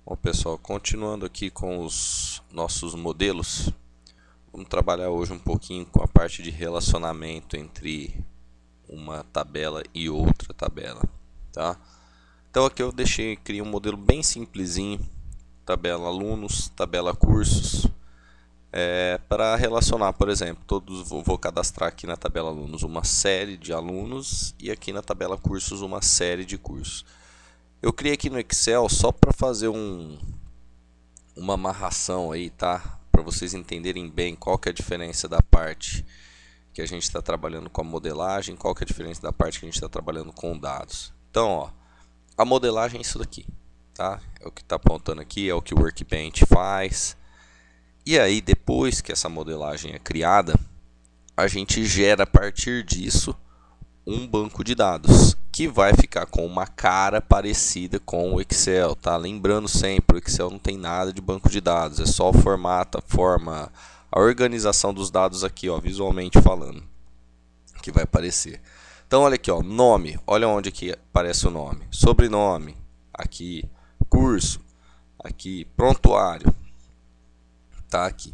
Bom, pessoal, continuando aqui com os nossos modelos, vamos trabalhar hoje um pouquinho com a parte de relacionamento entre uma tabela e outra tabela, tá? Então aqui eu criei um modelo bem simplesinho, tabela alunos, tabela cursos, para relacionar, por exemplo, vou cadastrar aqui na tabela alunos uma série de alunos e aqui na tabela cursos uma série de cursos. Eu criei aqui no Excel só para fazer uma amarração aí, tá? Para vocês entenderem bem qual que é a diferença da parte que a gente está trabalhando com a modelagem, qual que é a diferença da parte que a gente está trabalhando com dados. Então, ó, a modelagem é isso daqui, tá? É o que está apontando aqui, é o que o Workbench faz. E aí, depois que essa modelagem é criada, a gente gera a partir disso um banco de dados que vai ficar com uma cara parecida com o Excel, tá? Lembrando sempre, o Excel não tem nada de banco de dados, é só o formato, a forma, a organização dos dados aqui, ó, visualmente falando, que vai aparecer. Então, olha aqui, ó, nome, olha onde que aparece o nome, sobrenome, aqui, curso, aqui, prontuário, tá aqui.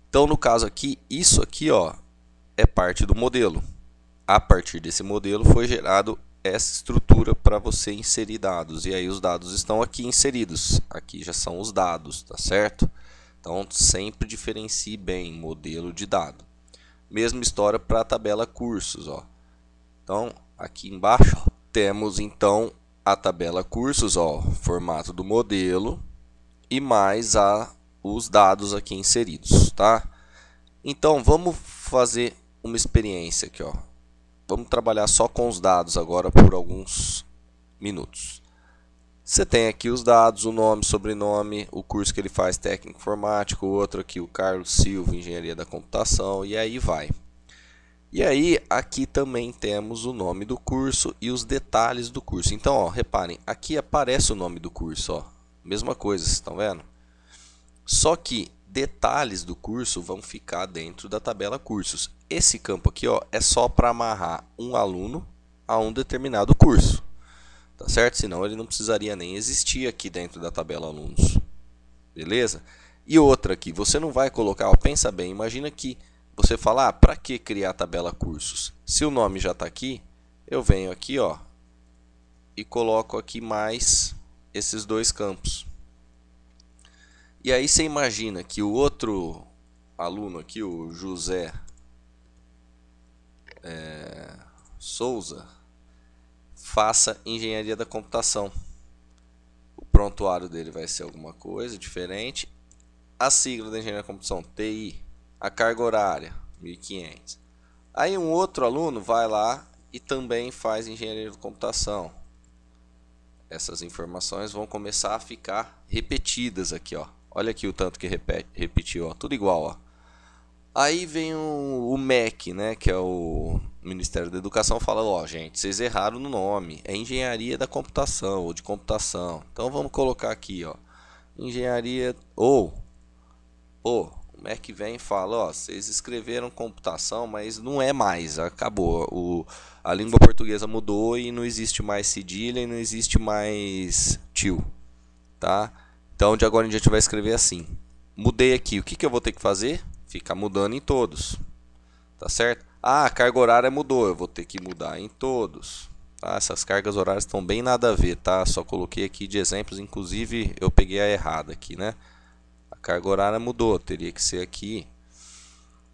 Então, no caso aqui, isso aqui, ó, é parte do modelo. A partir desse modelo foi gerado essa estrutura para você inserir dados. E aí os dados estão aqui inseridos. Aqui já são os dados, tá certo? Então sempre diferencie bem modelo de dado. Mesma história para a tabela cursos, ó. Então aqui embaixo ó, temos então a tabela cursos, ó, formato do modelo e mais os dados aqui inseridos, tá? Então vamos fazer uma experiência aqui, ó. Vamos trabalhar só com os dados agora por alguns minutos. Você tem aqui os dados, o nome, sobrenome, o curso que ele faz, técnico informático, o outro aqui, o Carlos Silva, engenharia da computação, e aí vai. E aí, aqui também temos o nome do curso e os detalhes do curso. Então, ó, reparem, aqui aparece o nome do curso, ó. Mesma coisa, vocês estão vendo? Só que detalhes do curso vão ficar dentro da tabela cursos. Esse campo aqui, ó, é só para amarrar um aluno a um determinado curso, tá certo? Senão ele não precisaria nem existir aqui dentro da tabela alunos, beleza? E outra aqui, você não vai colocar, ó, pensa bem, imagina que você fala, para que criar a tabela cursos? Se o nome já está aqui, eu venho aqui, ó, e coloco aqui mais esses dois campos. E aí você imagina que o outro aluno aqui, o José Souza, faça engenharia da computação. O prontuário dele vai ser alguma coisa diferente. A sigla da engenharia da computação, TI. A carga horária, 1.500. Aí um outro aluno vai lá e também faz engenharia da computação. Essas informações vão começar a ficar repetidas aqui, ó. Olha aqui o tanto que repetiu, ó, tudo igual, ó. Aí vem o MEC, né, que é o Ministério da Educação, fala, ó, gente, vocês erraram no nome, é engenharia da computação ou de computação. Então vamos colocar aqui, ó, engenharia o MEC vem e fala, ó, vocês escreveram computação, mas não é mais, acabou. A língua portuguesa mudou e não existe mais cedilha e não existe mais tio, tá? Então de agora em diante a gente vai escrever assim. Mudei aqui, o que que eu vou ter que fazer? Ficar mudando em todos, tá certo? Ah, a carga horária mudou, eu vou ter que mudar em todos, tá? Essas cargas horárias estão bem nada a ver, tá? Só coloquei aqui de exemplos, inclusive eu peguei a errada aqui, né? A carga horária mudou, teria que ser aqui.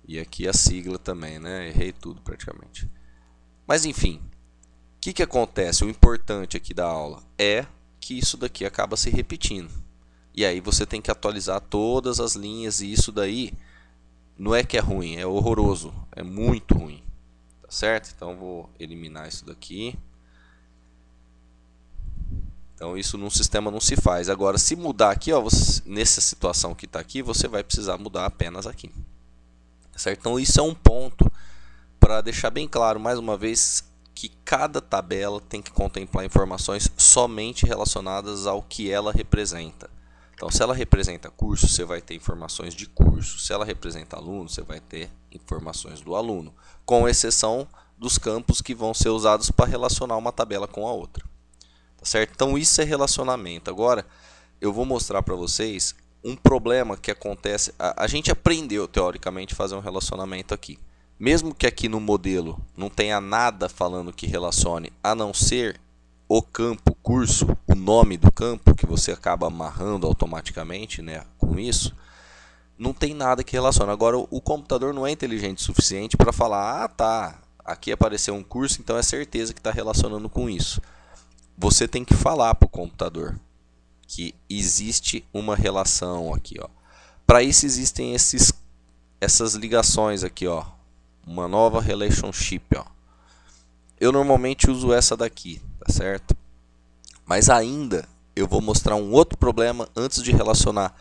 E aqui a sigla também, né? Errei tudo praticamente. Mas enfim, o que que acontece? O importante aqui da aula é que isso daqui acaba se repetindo. E aí você tem que atualizar todas as linhas e isso daí não é que é ruim, é horroroso, é muito ruim, tá certo? Então vou eliminar isso daqui. Então isso num sistema não se faz. Agora se mudar aqui, ó, nessa situação que está aqui, você vai precisar mudar apenas aqui, tá certo? Então isso é um ponto para deixar bem claro mais uma vez que cada tabela tem que contemplar informações somente relacionadas ao que ela representa. Então, se ela representa curso, você vai ter informações de curso. Se ela representa aluno, você vai ter informações do aluno, com exceção dos campos que vão ser usados para relacionar uma tabela com a outra. Tá certo? Então, isso é relacionamento. Agora, eu vou mostrar para vocês um problema que acontece. A gente aprendeu, teoricamente, a fazer um relacionamento aqui. Mesmo que aqui no modelo não tenha nada falando que relacione, a não ser o campo curso, o nome do campo, que você acaba amarrando automaticamente, né, com isso, não tem nada que relacione. Agora, o computador não é inteligente o suficiente para falar, ah, tá, aqui apareceu um curso, então é certeza que está relacionando com isso. Você tem que falar para o computador que existe uma relação aqui, ó. Para isso existem essas ligações aqui, ó. Uma nova relationship, ó. Eu normalmente uso essa daqui, tá certo? Mas ainda eu vou mostrar um outro problema antes de relacionar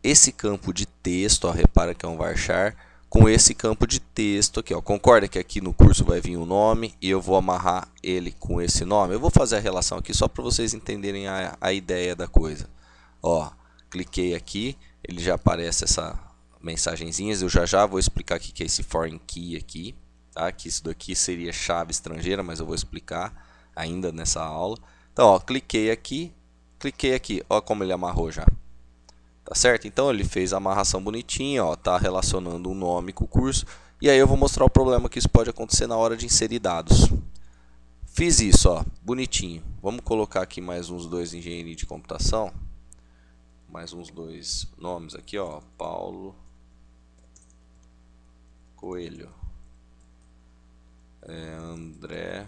esse campo de texto, ó, repara que é um varchar, com esse campo de texto aqui, ó. Concorda que aqui no curso vai vir o nome e eu vou amarrar ele com esse nome? Eu vou fazer a relação aqui só para vocês entenderem a ideia da coisa. Ó, cliquei aqui, ele já aparece essa mensagenzinha. Eu já vou explicar o que é esse foreign key aqui, tá? Que isso daqui seria chave estrangeira, mas eu vou explicar ainda nessa aula. Então, ó, cliquei aqui, ó como ele amarrou já. Tá certo? Então ele fez a amarração bonitinha, ó, tá relacionando o nome com o curso. E aí eu vou mostrar o problema que isso pode acontecer na hora de inserir dados. Fiz isso, ó, bonitinho. Vamos colocar aqui mais uns dois engenharia de computação. Mais uns dois nomes aqui, ó, Paulo Coelho, André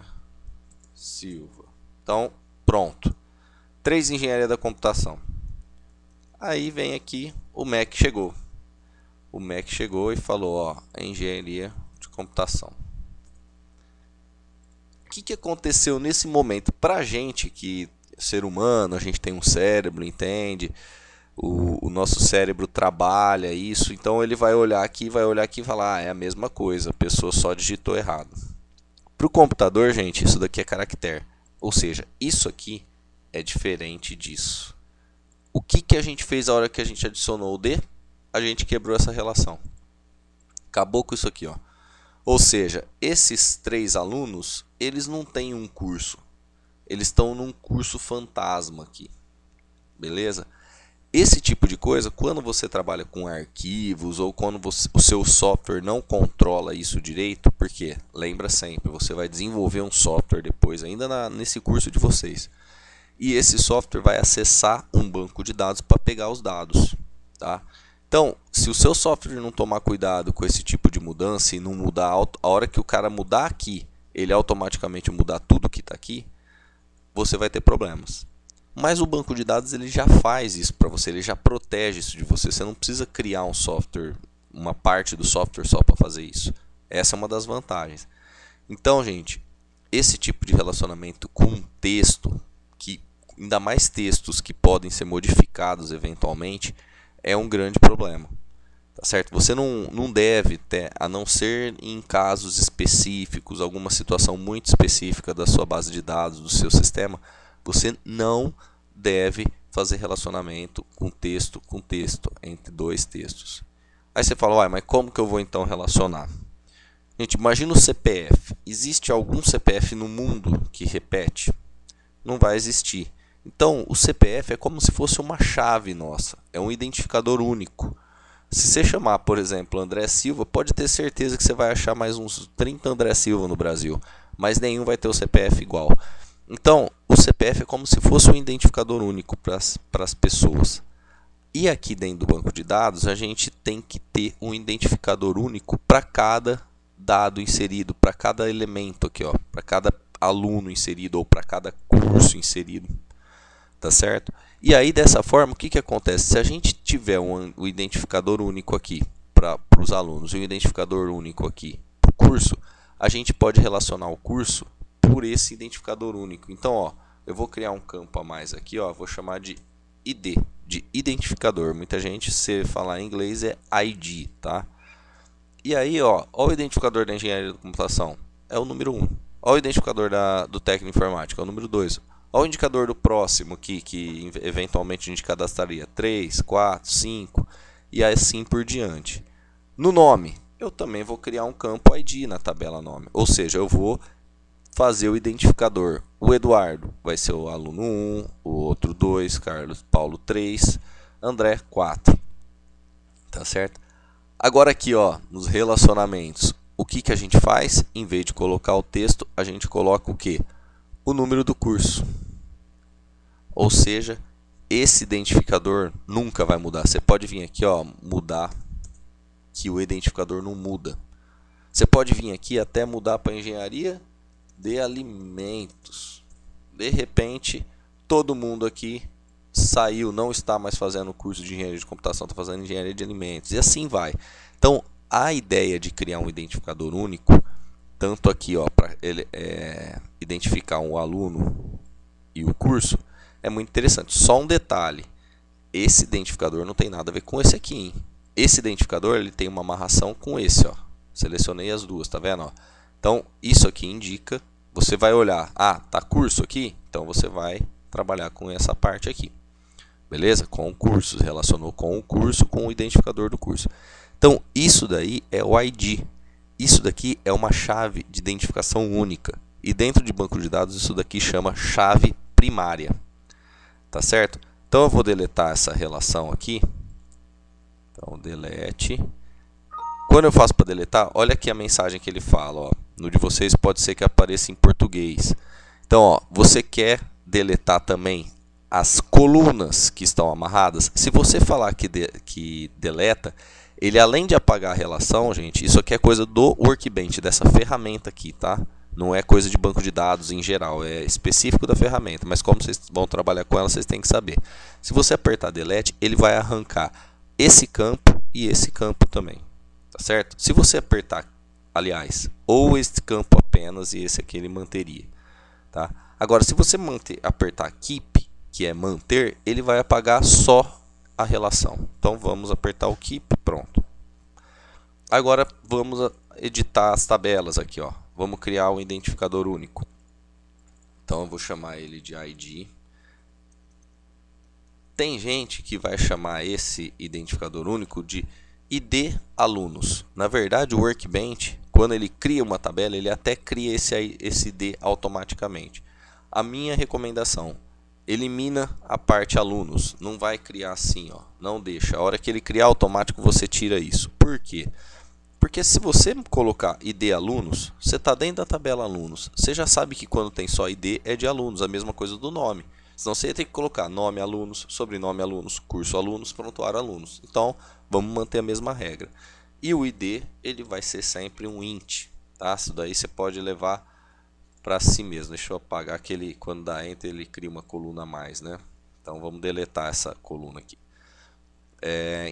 Silva. Então, pronto. 3 engenharia da computação. Aí vem aqui, o Mac chegou. O Mac chegou e falou, ó, engenharia de computação. O que aconteceu nesse momento? Pra gente que é ser humano, a gente tem um cérebro, entende? O nosso cérebro trabalha isso, então ele vai olhar aqui e falar, ah, é a mesma coisa, a pessoa só digitou errado. Para o computador, gente, isso daqui é caractere, ou seja, isso aqui é diferente disso. O que a gente fez na hora que a gente adicionou o D? A gente quebrou essa relação. Acabou com isso aqui, ó. Ou seja, esses 3 alunos, eles não têm um curso. Eles estão num curso fantasma aqui. Beleza? Esse tipo de coisa, quando você trabalha com arquivos ou quando o seu software não controla isso direito, porque, lembra sempre, você vai desenvolver um software depois, ainda nesse curso de vocês. E esse software vai acessar um banco de dados para pegar os dados, tá? Então, se o seu software não tomar cuidado com esse tipo de mudança e não mudar, a hora que o cara mudar aqui, ele automaticamente mudar tudo que está aqui, você vai ter problemas. Mas o banco de dados ele já faz isso para você, ele já protege isso de você. Você não precisa criar um software, uma parte do software só para fazer isso. Essa é uma das vantagens. Então, gente, esse tipo de relacionamento com texto, ainda mais textos que podem ser modificados eventualmente, é um grande problema. Tá certo? Você não deve ter, a não ser em casos específicos, alguma situação muito específica da sua base de dados, do seu sistema, você não deve fazer relacionamento com texto, entre 2 textos. Aí você fala, mas como que eu vou então relacionar? Gente, imagina o CPF. Existe algum CPF no mundo que repete? Não vai existir. Então, o CPF é como se fosse uma chave nossa, é um identificador único. Se você chamar, por exemplo, André Silva, pode ter certeza que você vai achar mais uns 30 André Silva no Brasil, mas nenhum vai ter o CPF igual. Então, o CPF é como se fosse um identificador único para as pessoas. E aqui dentro do banco de dados, a gente tem que ter um identificador único para cada dado inserido, para cada elemento aqui, ó, para cada aluno inserido ou para cada curso inserido. Tá certo? E aí, dessa forma, o que acontece? Se a gente tiver um identificador único aqui para os alunos e um identificador único aqui para o curso, a gente pode relacionar o curso por esse identificador único. Então, ó, eu vou criar um campo a mais aqui, ó, vou chamar de ID, de identificador. Muita gente, se falar em inglês, é ID, tá? E aí, ó, o identificador da engenharia da computação é o número 1. Ó, o identificador do técnico informático é o número 2. Olha o indicador do próximo aqui, que eventualmente a gente cadastraria 3, 4, 5 e assim por diante. No nome, eu também vou criar um campo ID na tabela nome. Ou seja, eu vou fazer o identificador O Eduardo vai ser o aluno 1, o outro 2, Carlos Paulo 3, André 4. Tá certo? Agora aqui, ó, nos relacionamentos, o que que a gente faz? Em vez de colocar o texto, a gente coloca o quê? O número do curso. Ou seja, esse identificador nunca vai mudar. Você pode vir aqui, ó, mudar, que o identificador não muda. Você pode vir aqui até mudar para engenharia de alimentos. De repente, todo mundo aqui saiu, não está mais fazendo o curso de engenharia de computação, está fazendo engenharia de alimentos. E assim vai. Então, a ideia de criar um identificador único, tanto aqui, ó, para ele identificar um aluno e o curso, é muito interessante. Só um detalhe, esse identificador não tem nada a ver com esse aqui, hein? Esse identificador ele tem uma amarração com esse, ó. Selecionei as duas, tá vendo? Ó? Então, isso aqui indica, você vai olhar, tá curso aqui? Então, você vai trabalhar com essa parte aqui. Beleza? Com o curso, relacionou com o curso, com o identificador do curso. Então, isso daí é o ID. Isso daqui é uma chave de identificação única. E dentro de banco de dados, isso daqui chama chave primária. Tá certo? Então, eu vou deletar essa relação aqui. Então, delete. Quando eu faço para deletar, olha aqui a mensagem que ele fala. Ó. No de vocês pode ser que apareça em português. Então, ó, você quer deletar também as colunas que estão amarradas? Se você falar que deleta, ele além de apagar a relação, gente, isso aqui é coisa do Workbench, dessa ferramenta aqui, tá? Não é coisa de banco de dados em geral, é específico da ferramenta, mas como vocês vão trabalhar com ela, vocês têm que saber. Se você apertar delete, ele vai arrancar esse campo e esse campo também, tá certo? Se você apertar, aliás, ou esse campo apenas e esse aqui ele manteria, tá? Agora, se você apertar keep, que é manter, ele vai apagar só a relação. Então, vamos apertar o keep, pronto. Agora, vamos editar as tabelas aqui, ó. Vamos criar um identificador único. Então, eu vou chamar ele de ID. Tem gente que vai chamar esse identificador único de ID alunos. Na verdade, o Workbench, quando ele cria uma tabela, ele até cria esse ID automaticamente. A minha recomendação, elimina a parte alunos. Não vai criar assim, ó. Não deixa. A hora que ele criar automático, você tira isso. Por quê? Porque se você colocar ID alunos, você está dentro da tabela alunos. Você já sabe que quando tem só ID é de alunos, a mesma coisa do nome. Senão você tem que colocar nome alunos, sobrenome alunos, curso alunos, prontuário alunos. Então, vamos manter a mesma regra. E o ID, ele vai ser sempre um int, tá? Isso daí você pode levar para si mesmo. Deixa eu apagar aquele, quando dá enter, ele cria uma coluna a mais, né? Então, vamos deletar essa coluna aqui.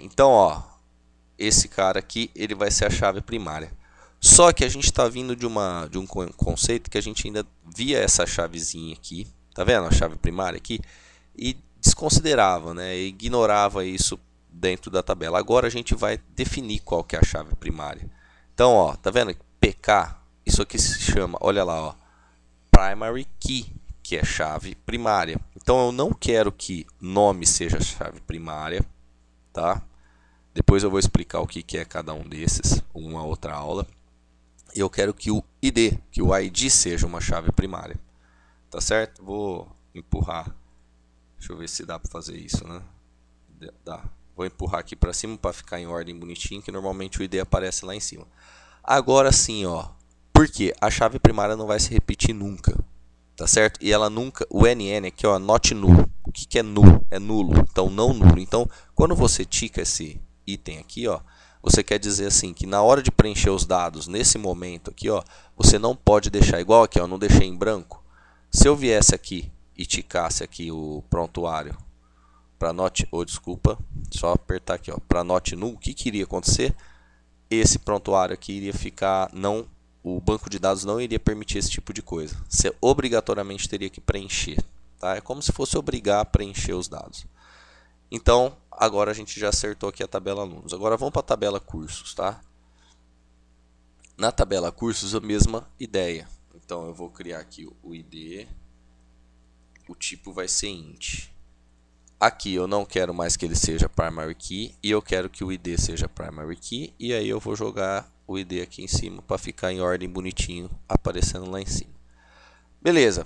Então, ó, esse cara aqui, ele vai ser a chave primária. Só que a gente está vindo de um conceito que a gente ainda via essa chavezinha aqui, tá vendo a chave primária aqui? E desconsiderava, né? E ignorava isso dentro da tabela. Agora a gente vai definir qual que é a chave primária. Então, ó, tá vendo? PK, isso aqui se chama, olha lá, ó, primary key, que é chave primária. Então eu não quero que nome seja a chave primária, tá? Depois eu vou explicar o que é cada um desses, uma outra aula. Eu quero que o ID, que o ID seja uma chave primária. Tá certo? Vou empurrar. Deixa eu ver se dá para fazer isso, né? Dá. Vou empurrar aqui para cima para ficar em ordem bonitinho, que normalmente o ID aparece lá em cima. Agora sim, ó. Porque a chave primária não vai se repetir nunca. Tá certo? E ela nunca, o NN aqui, ó, not null. O que é null? É nulo. Então não nulo. Então, quando você tica esse item aqui, ó, você quer dizer assim que na hora de preencher os dados nesse momento aqui, ó, você não pode deixar igual aqui, ó, não deixei em branco. Se eu viesse aqui e ticasse aqui o prontuário para not, desculpa, só apertar aqui, ó, para not null, o que iria acontecer? Esse prontuário aqui iria ficar não, o banco de dados não iria permitir esse tipo de coisa. Você obrigatoriamente teria que preencher, tá? É como se fosse obrigar a preencher os dados. Então, agora a gente já acertou aqui a tabela alunos. Agora vamos para a tabela cursos, tá? Na tabela cursos, a mesma ideia. Então, eu vou criar aqui o ID. O tipo vai ser int. Aqui eu não quero mais que ele seja primary key. E eu quero que o ID seja primary key. E aí eu vou jogar o ID aqui em cima para ficar em ordem bonitinho, aparecendo lá em cima. Beleza.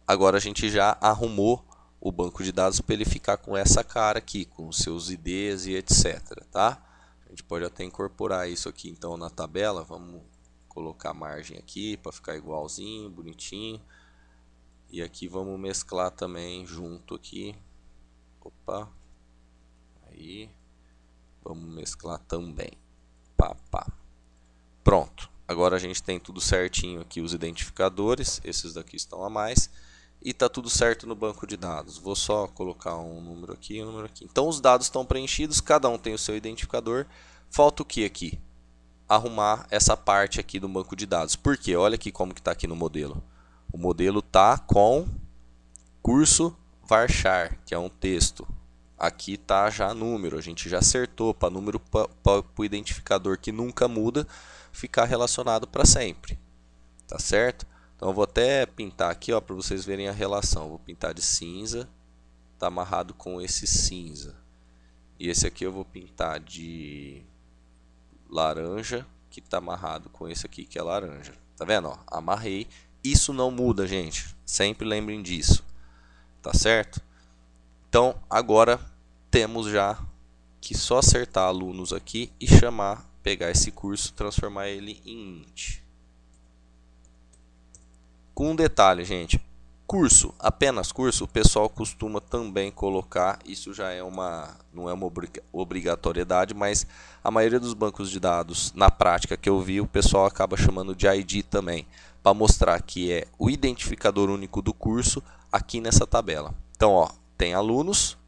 agora a gente já arrumou o banco de dados para ele ficar com essa cara aqui, com os seus IDs e etc, tá? A gente pode até incorporar isso aqui então na tabela. Vamos colocar a margem aqui para ficar igualzinho, bonitinho. E aqui vamos mesclar também junto aqui. Opa. Aí. Vamos mesclar também. Pá, pá. Pronto. Agora a gente tem tudo certinho aqui, os identificadores. Esses daqui estão a mais. E está tudo certo no banco de dados. Vou só colocar um número aqui e um número aqui. Então os dados estão preenchidos, cada um tem o seu identificador. Falta o que aqui? Arrumar essa parte aqui do banco de dados. Por quê? Olha aqui como que está aqui no modelo. O modelo está com curso varchar, que é um texto. Aqui está já número, a gente já acertou para número para o identificador que nunca muda ficar relacionado para sempre. Tá certo? Então eu vou até pintar aqui para vocês verem a relação. Vou pintar de cinza, está amarrado com esse cinza. E esse aqui eu vou pintar de laranja, que está amarrado com esse aqui que é laranja. Tá vendo? Ó, amarrei. Isso não muda, gente. Sempre lembrem disso. Tá certo? Então, agora temos já que só acertar alunos aqui e chamar, pegar esse curso, transformar ele em int. Com um detalhe, gente. Curso, apenas curso, o pessoal costuma também colocar, isso já é não é uma obrigatoriedade, mas a maioria dos bancos de dados, na prática que eu vi, o pessoal acaba chamando de ID também, para mostrar que é o identificador único do curso aqui nessa tabela. Então, ó, tem alunos,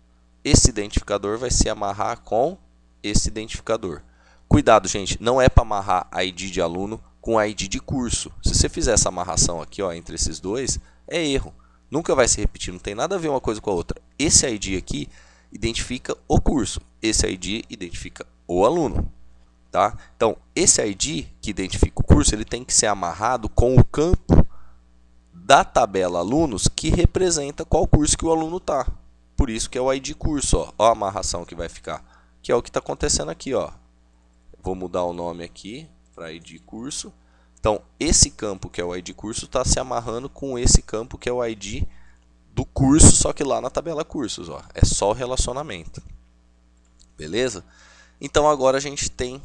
esse identificador vai se amarrar com esse identificador. Cuidado, gente, não é para amarrar ID de aluno com ID de curso. Se você fizer essa amarração aqui, ó, entre esses dois, é erro. Nunca vai se repetir, não tem nada a ver uma coisa com a outra. Esse ID aqui identifica o curso, esse ID identifica o aluno. Tá? Então, esse ID que identifica o curso, ele tem que ser amarrado com o campo da tabela alunos que representa qual curso que o aluno está. Por isso que é o ID curso. Ó, a amarração que vai ficar, que é o que está acontecendo aqui. Ó. Vou mudar o nome aqui para ID curso. Então, esse campo que é o ID curso está se amarrando com esse campo que é o ID do curso, só que lá na tabela cursos. Ó, é só o relacionamento. Beleza? Então, agora a gente tem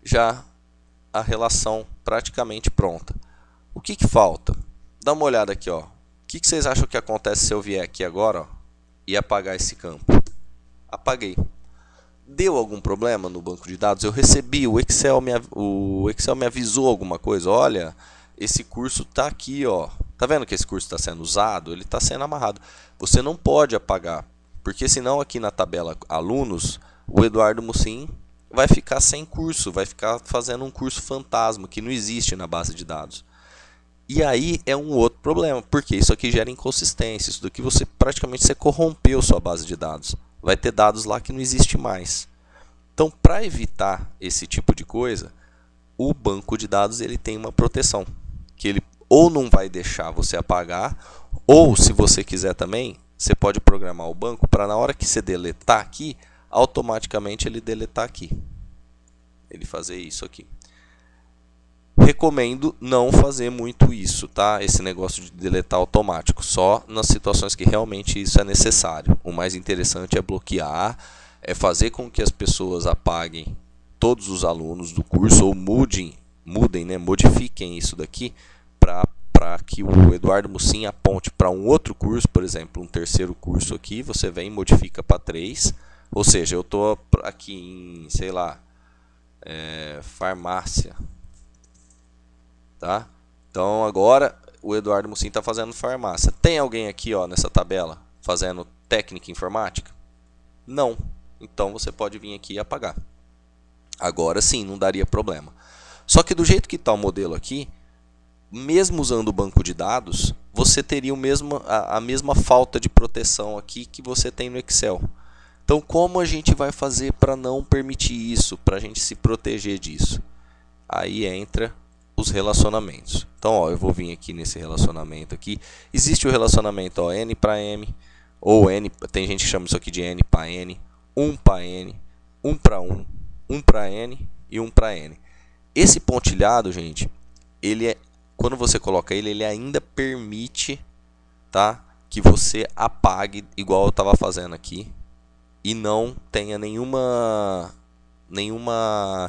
já a relação praticamente pronta. O que falta? Dá uma olhada aqui. Ó. O que vocês acham que acontece se eu vier aqui agora, ó, e apagar esse campo? Apaguei. Deu algum problema no banco de dados? Eu recebi, o Excel me avisou alguma coisa. Olha, esse curso está aqui, ó. Tá vendo que esse curso está sendo usado? Ele está sendo amarrado. Você não pode apagar, porque senão aqui na tabela alunos, o Eduardo Musim vai ficar sem curso, vai ficar fazendo um curso fantasma que não existe na base de dados. E aí é um outro problema, porque isso aqui gera inconsistência. Isso daqui você praticamente corrompeu sua base de dados. Vai ter dados lá que não existe mais. Então, para evitar esse tipo de coisa, o banco de dados ele tem uma proteção, que ele ou não vai deixar você apagar, ou se você quiser também, você pode programar o banco para na hora que você deletar aqui, automaticamente ele deletar aqui. Ele fazer isso aqui. Recomendo não fazer muito isso, tá? Esse negócio de deletar automático, só nas situações que realmente isso é necessário. O mais interessante é bloquear, é fazer com que as pessoas apaguem todos os alunos do curso ou mudem, né? Modifiquem isso daqui para que o Eduardo Musim aponte para um outro curso, por exemplo, um terceiro curso aqui, você vem e modifica para 3, ou seja, eu estou aqui em, sei lá, farmácia. Tá? Então agora o Eduardo Musim está fazendo farmácia. Tem alguém aqui, ó, nessa tabela fazendo técnica informática? Não. Então você pode vir aqui e apagar. Agora sim, não daria problema. Só que do jeito que está o modelo aqui, mesmo usando o banco de dados, você teria a mesma falta de proteção aqui que você tem no Excel. Então como a gente vai fazer para não permitir isso, para a gente se proteger disso? Aí entra os relacionamentos. Então, ó, eu vou vir aqui nesse relacionamento aqui. Existe o relacionamento, ó, N para M, ou N, tem gente que chama isso aqui de N para N, 1 para N, 1 para 1, 1 para N e 1 para N. Esse pontilhado, gente, ele quando você coloca ele ainda permite tá? Que você apague igual eu estava fazendo aqui e não tenha nenhuma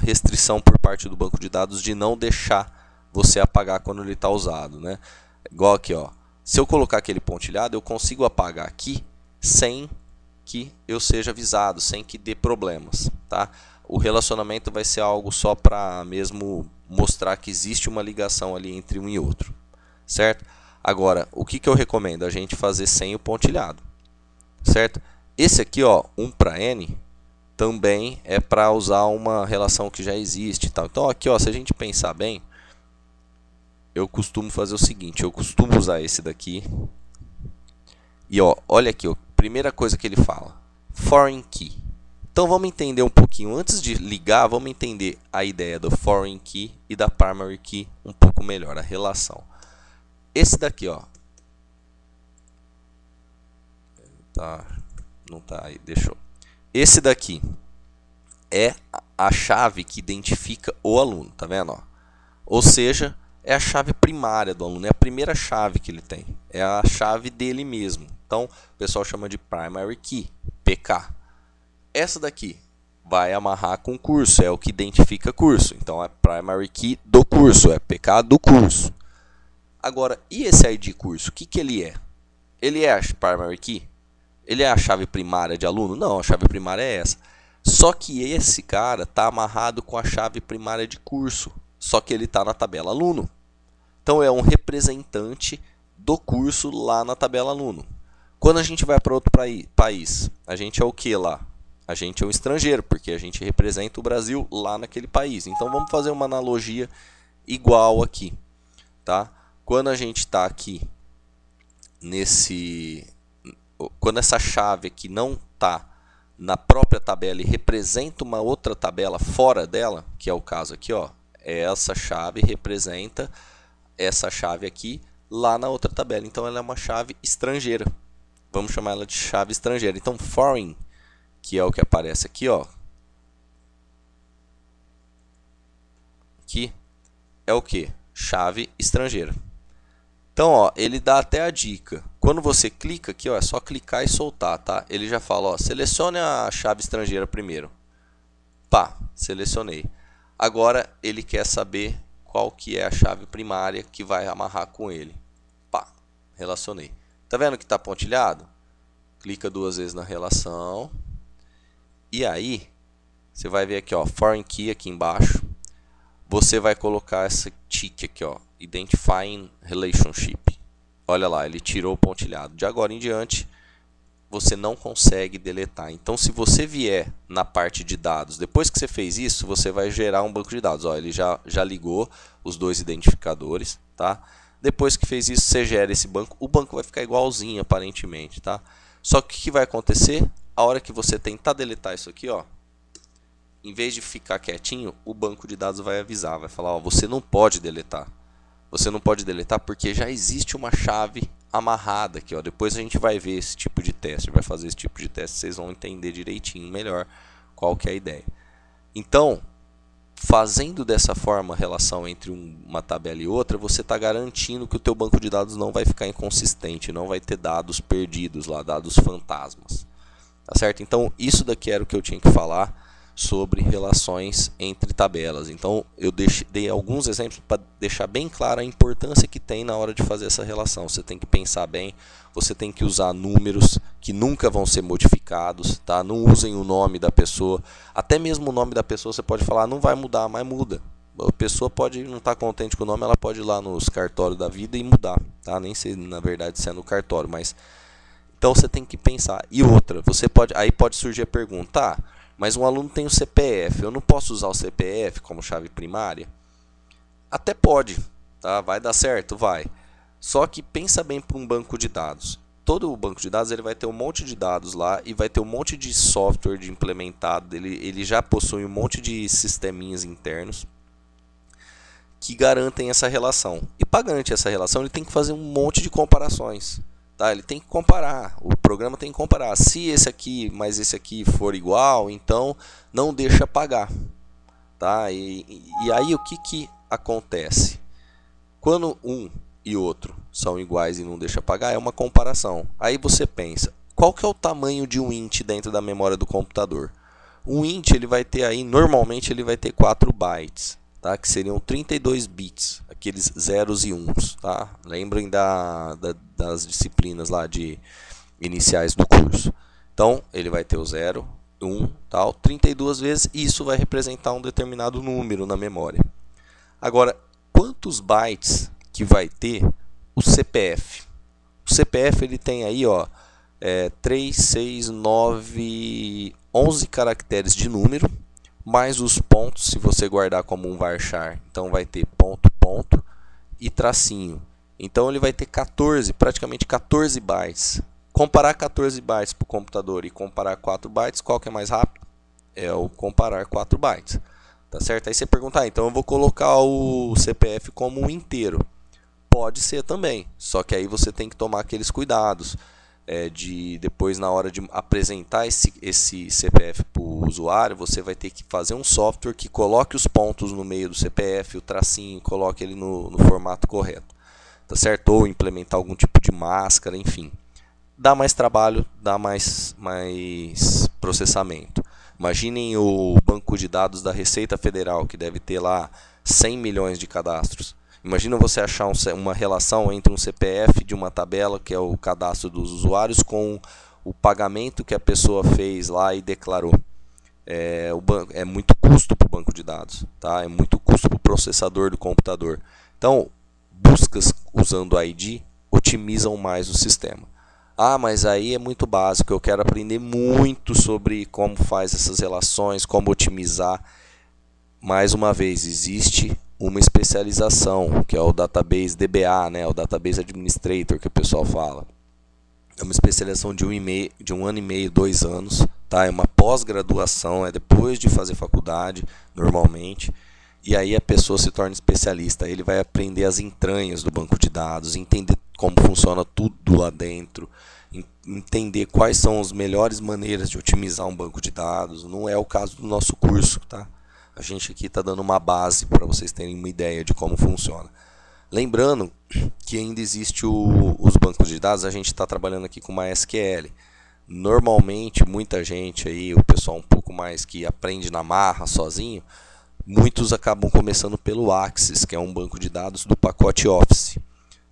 restrição por parte do banco de dados de não deixar você apagar quando ele está usado, né? Igual aqui, ó. Se eu colocar aquele pontilhado, eu consigo apagar aqui sem que eu seja avisado, sem que dê problemas, tá? O relacionamento vai ser algo só para mesmo mostrar que existe uma ligação ali entre um e outro, certo? Agora, o que eu recomendo? A gente fazer sem o pontilhado, certo? Esse aqui, ó, 1 para n, também é para usar uma relação que já existe e tal. Então, aqui, ó, se a gente pensar bem, eu costumo fazer o seguinte, eu costumo usar esse daqui. E ó, olha aqui, ó, primeira coisa que ele fala, foreign key. Então vamos entender um pouquinho, antes de ligar, vamos entender a ideia do foreign key e da primary key um pouco melhor, a relação. Esse daqui, ó, não tá aí, deixou. Esse daqui é a chave que identifica o aluno, tá vendo, ó? Ou seja, é a chave primária do aluno, é a primeira chave que ele tem, é a chave dele mesmo. Então, o pessoal chama de primary key, PK. Essa daqui vai amarrar com o curso, é o que identifica curso. Então, é primary key do curso, é PK do curso. Agora, e esse ID curso, o que ele é? Ele é a primary key? Ele é a chave primária de aluno? Não, a chave primária é essa. Só que esse cara está amarrado com a chave primária de curso, só que ele está na tabela aluno. Então, é um representante do curso lá na tabela aluno. Quando a gente vai para outro país, a gente é o que lá? A gente é um estrangeiro, porque a gente representa o Brasil lá naquele país. Então, vamos fazer uma analogia igual aqui, tá? Quando a gente está aqui quando essa chave aqui não está na própria tabela e representa uma outra tabela fora dela, que é o caso aqui, ó, essa chave representa essa chave aqui lá na outra tabela. Então, ela é uma chave estrangeira. Vamos chamar ela de chave estrangeira. Então, foreign, que é o que aparece aqui, ó, aqui é o que? Chave estrangeira. Então, ó, ele dá até a dica. Quando você clica aqui, ó, é só clicar e soltar, tá? Ele já fala, ó, selecione a chave estrangeira primeiro. Pá, selecionei. Agora ele quer saber qual que é a chave primária que vai amarrar com ele. Pá, relacionei. Tá vendo que está pontilhado? Clica 2 vezes na relação. E aí, você vai ver aqui, ó, foreign key aqui embaixo. Você vai colocar essa tick aqui, ó, identifying relationship. Olha lá, ele tirou o pontilhado. De agora em diante, você não consegue deletar. Então, se você vier na parte de dados, depois que você fez isso, você vai gerar um banco de dados. Ó, ele já ligou os dois identificadores, tá? Depois que fez isso, você gera esse banco. O banco vai ficar igualzinho, aparentemente, tá? Só que o que vai acontecer? A hora que você tentar deletar isso aqui, ó, em vez de ficar quietinho, o banco de dados vai avisar, vai falar, ó, você não pode deletar. Você não pode deletar porque já existe uma chave amarrada aqui, ó. Depois a gente vai ver esse tipo de teste, vai fazer esse tipo de teste, vocês vão entender direitinho melhor qual que é a ideia. Então, fazendo dessa forma a relação entre uma tabela e outra, você está garantindo que o teu banco de dados não vai ficar inconsistente, não vai ter dados perdidos lá, dados fantasmas. Tá certo? Então, isso daqui era o que eu tinha que falar sobre relações entre tabelas. Então, eu dei alguns exemplos para deixar bem clara a importância que tem na hora de fazer essa relação. Você tem que pensar bem, você tem que usar números que nunca vão ser modificados, tá? Não usem o nome da pessoa. Até mesmo o nome da pessoa você pode falar, não vai mudar, mas muda. A pessoa pode não estar contente com o nome, ela pode ir lá nos cartórios da vida e mudar, tá? Nem sei, na verdade, se é no cartório, mas então você tem que pensar. E outra, aí pode surgir a pergunta, mas um aluno tem o CPF, eu não posso usar o CPF como chave primária? Até pode, tá? Vai dar certo? Vai. Só que pensa bem para um banco de dados. Todo o banco de dados ele vai ter um monte de dados lá e vai ter um monte de software de implementado. Ele já possui um monte de sisteminhas internos que garantem essa relação. E para garantir essa relação, ele tem que fazer um monte de comparações. Tá? Ele tem que comparar, o programa tem que comparar. Se esse aqui mais esse aqui for igual, então não deixa pagar. Tá? E aí o que acontece? Quando um e outro são iguais e não deixa apagar, é uma comparação. Aí você pensa, qual que é o tamanho de um int dentro da memória do computador? Um int ele vai ter aí, normalmente ele vai ter 4 bytes, tá? Que seriam 32 bits, aqueles zeros e uns, tá? Lembrem das disciplinas lá de iniciais do curso. Então ele vai ter o 0, 1, tal, 32 vezes, e isso vai representar um determinado número na memória. Agora, quantos bytes que vai ter o CPF? O CPF ele tem aí, ó, 3, 6, 9, 11 caracteres de número, mais os pontos, se você guardar como um varchar. Então vai ter ponto, ponto e tracinho. Então ele vai ter 14, praticamente 14 bytes. Comparar 14 bytes para o computador e comparar 4 bytes, qual que é mais rápido? É o comparar 4 bytes. Tá certo? Aí você pergunta, então eu vou colocar o CPF como um inteiro. Pode ser também, só que aí você tem que tomar aqueles cuidados. De depois, na hora de apresentar esse CPF para o usuário, você vai ter que fazer um software que coloque os pontos no meio do CPF, o tracinho, coloque ele no formato correto. Tá certo? Ou implementar algum tipo de máscara, enfim. Dá mais trabalho, dá mais processamento. Imaginem o banco de dados da Receita Federal, que deve ter lá 100 milhões de cadastros. Imagina você achar uma relação entre um CPF de uma tabela, que é o cadastro dos usuários, com o pagamento que a pessoa fez lá e declarou. É muito custo para o banco de dados, tá? É muito custo para o processador do computador. Então, buscas usando ID otimizam mais o sistema. Ah, mas aí é muito básico, eu quero aprender muito sobre como faz essas relações, como otimizar. Mais uma vez, existe uma especialização, que é o Database DBA, né? O Database Administrator, que o pessoal fala. É uma especialização de 1 ano e meio, 2 anos. Tá? É uma pós-graduação, é depois de fazer faculdade, normalmente. E aí a pessoa se torna especialista. Ele vai aprender as entranhas do banco de dados, entender como funciona tudo lá dentro, entender quais são as melhores maneiras de otimizar um banco de dados. Não é o caso do nosso curso, tá? A gente aqui está dando uma base para vocês terem uma ideia de como funciona. Lembrando que ainda existe os bancos de dados, a gente está trabalhando aqui com MySQL. Normalmente, muita gente aí, o pessoal um pouco mais que aprende na marra sozinho, muitos acabam começando pelo Axis, que é um banco de dados do pacote Office,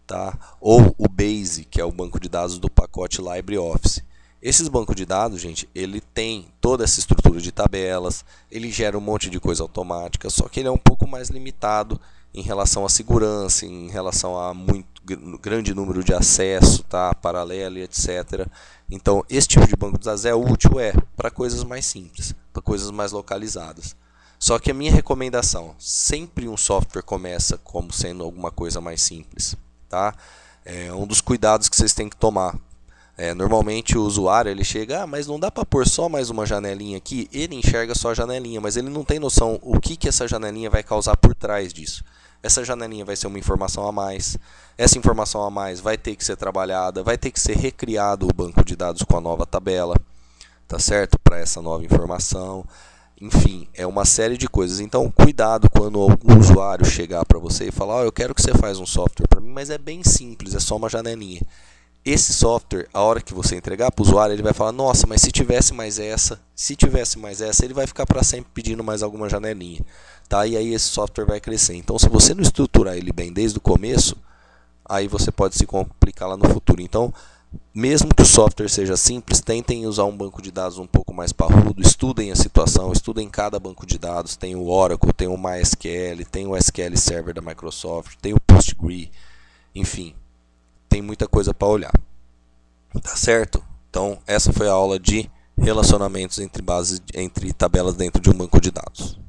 tá? Ou o Base, que é o banco de dados do pacote LibreOffice. Esses bancos de dados, gente, ele tem toda essa estrutura de tabelas, ele gera um monte de coisa automática, só que ele é um pouco mais limitado em relação à segurança, em relação a muito grande número de acesso, tá, paralelo, etc. Então, esse tipo de banco de dados é útil para coisas mais simples, para coisas mais localizadas. Só que a minha recomendação, sempre um software começa como sendo alguma coisa mais simples, tá? É um dos cuidados que vocês têm que tomar. Normalmente o usuário ele chega, mas não dá para pôr só mais uma janelinha aqui. Ele enxerga só a janelinha, mas ele não tem noção o que essa janelinha vai causar por trás disso. Essa janelinha vai ser uma informação a mais. Essa informação a mais vai ter que ser trabalhada, vai ter que ser recriado o banco de dados com a nova tabela, tá certo? Para essa nova informação. Enfim, é uma série de coisas. Então, cuidado quando algum usuário chegar para você e falar, eu quero que você faça um software para mim, mas é bem simples, é só uma janelinha. Esse software, a hora que você entregar para o usuário, ele vai falar, nossa, mas se tivesse mais essa, ele vai ficar para sempre pedindo mais alguma janelinha. Tá? E aí esse software vai crescer. Então, se você não estruturar ele bem desde o começo, aí você pode se complicar lá no futuro. Então, mesmo que o software seja simples, tentem usar um banco de dados um pouco mais parrudo, estudem a situação, estudem cada banco de dados. Tem o Oracle, tem o MySQL, tem o SQL Server da Microsoft, tem o PostgreSQL, enfim. Tem muita coisa para olhar, tá certo? Então essa foi a aula de relacionamentos entre tabelas dentro de um banco de dados.